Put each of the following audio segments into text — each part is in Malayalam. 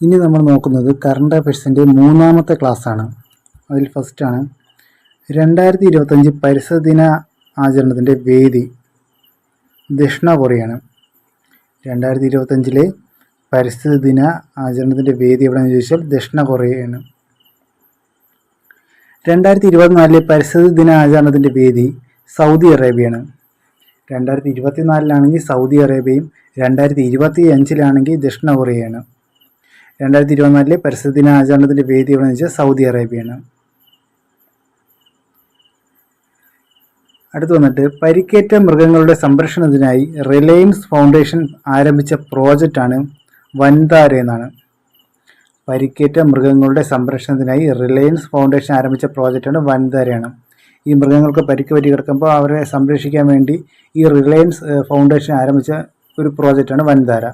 ഇനി നമ്മൾ നോക്കുന്നത് കറണ്ട് അഫയേഴ്സിൻ്റെ മൂന്നാമത്തെ ക്ലാസ്സാണ്. അതിൽ ഫസ്റ്റാണ് 2025 പരിസ്ഥിതി ദിന ആചരണത്തിൻ്റെ വേദി ദക്ഷിണ കൊറിയയാണ്. 2025 പരിസ്ഥിതി ദിന ആചരണത്തിൻ്റെ വേദി എവിടെയെന്ന് ചോദിച്ചാൽ ദക്ഷിണ കൊറിയയാണ്. 2024 പരിസ്ഥിതി ദിന ആചരണത്തിൻ്റെ വേദി സൗദി അറേബ്യയാണ്. 2024 സൗദി അറേബ്യയും 2025 ദക്ഷിണ കൊറിയയാണ്. 2024 പരിസ്ഥിതി ദിന ആചരണത്തിൻ്റെ വേദി എവിടെയെന്ന് വെച്ചാൽ സൗദി അറേബ്യയാണ്. അടുത്ത് വന്നിട്ട് പരിക്കേറ്റ മൃഗങ്ങളുടെ സംരക്ഷണത്തിനായി റിലയൻസ് ഫൗണ്ടേഷൻ ആരംഭിച്ച പ്രോജക്റ്റാണ് വൻതാര എന്നാണ്. പരിക്കേറ്റ മൃഗങ്ങളുടെ സംരക്ഷണത്തിനായി റിലയൻസ് ഫൗണ്ടേഷൻ ആരംഭിച്ച പ്രോജക്റ്റാണ് വൻതാരയാണ്. ഈ മൃഗങ്ങൾക്ക് പരിക്ക് പറ്റി കിടക്കുമ്പോൾ അവരെ സംരക്ഷിക്കാൻ വേണ്ടി ഈ റിലയൻസ് ഫൗണ്ടേഷൻ ആരംഭിച്ച ഒരു പ്രോജക്റ്റാണ് വൻതാര.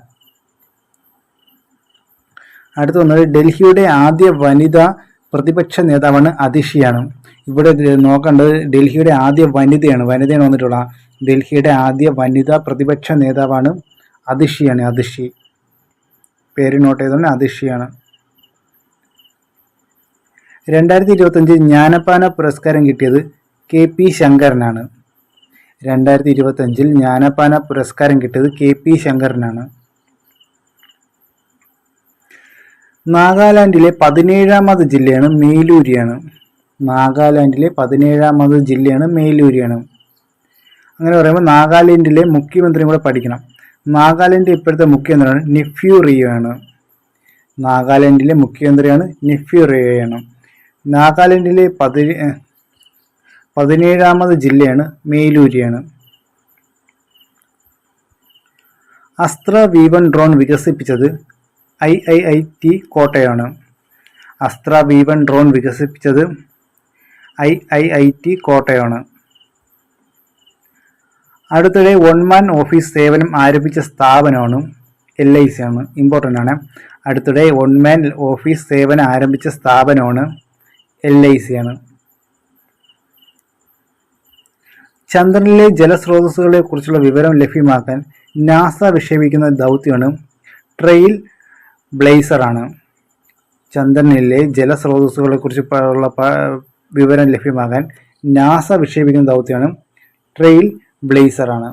അടുത്ത് വന്നത് ഡൽഹിയുടെ ആദ്യ വനിതാ പ്രതിപക്ഷ നേതാവാണ് അതിഷിയാണ്. ഇവിടെ നോക്കേണ്ടത് ഡൽഹിയുടെ ആദ്യ വനിതയാണ് വന്നിട്ടുള്ള ഡൽഹിയുടെ ആദ്യ വനിതാ പ്രതിപക്ഷ നേതാവാണ് അതിഷിയാണ്. അതിഷി പേര് നോട്ട് ചെയ്തോണ്ട് അതിഷിയാണ്. 2025 ജ്ഞാനപ്പാന പുരസ്കാരം കിട്ടിയത് KP ശങ്കരനാണ്. 2025 ജ്ഞാനപ്പാന പുരസ്കാരം കിട്ടിയത് KP ശങ്കരനാണ്. നാഗാലാൻഡിലെ 17ാമത് ജില്ലയാണ് മേലൂരിയാണ്. നാഗാലാൻഡിലെ 17ാമത് ജില്ലയാണ് മേലൂരിയാണ്. അങ്ങനെ പറയുമ്പോൾ നാഗാലാൻഡിലെ മുഖ്യമന്ത്രിയും കൂടെ പഠിക്കണം. നാഗാലാൻഡിലെ ഇപ്പോഴത്തെ മുഖ്യമന്ത്രിയാണ് നെഫ്യൂ റിയോയാണ്. നാഗാലാൻഡിലെ മുഖ്യമന്ത്രിയാണ് നെഫ്യൂ റിയോയാണ്. നാഗാലാൻഡിലെ 17ാമത് ജില്ലയാണ് മേലൂരിയാണ്. അസ്ത്ര V1 ഡ്രോൺ വികസിപ്പിച്ചത് IIIT കോട്ടയാണ്. അസ്ത്ര V1 ഡ്രോൺ വികസിപ്പിച്ചത് IIIT കോട്ടയാണ്. അടുത്തിടെ വൺമാൻ ഓഫീസ് സേവനം ആരംഭിച്ച സ്ഥാപനമാണ് LIC ആണ്. ഇമ്പോർട്ടൻ്റ് ആണ്. അടുത്തിടെ വൺമാൻ ഓഫീസ് സേവനം ആരംഭിച്ച സ്ഥാപനമാണ് LIC ആണ്. ചന്ദ്രനിലെ ജലസ്രോതസ്സുകളെ കുറിച്ചുള്ള വിവരം ലഭ്യമാക്കാൻ നാസ വിക്ഷേപിക്കുന്ന ദൗത്യമാണ് ട്രെയിൽ ബ്ലേസർ ആണ്. ചന്ദ്രനിലെ ജലസ്രോതസ്സുകളെ കുറിച്ചുള്ള വിവരം ലഭ്യമാക്കാൻ നാസ വിക്ഷേപിക്കുന്ന ദൗത്യമാണ് ട്രെയിൽ ബ്ലേസർ ആണ്.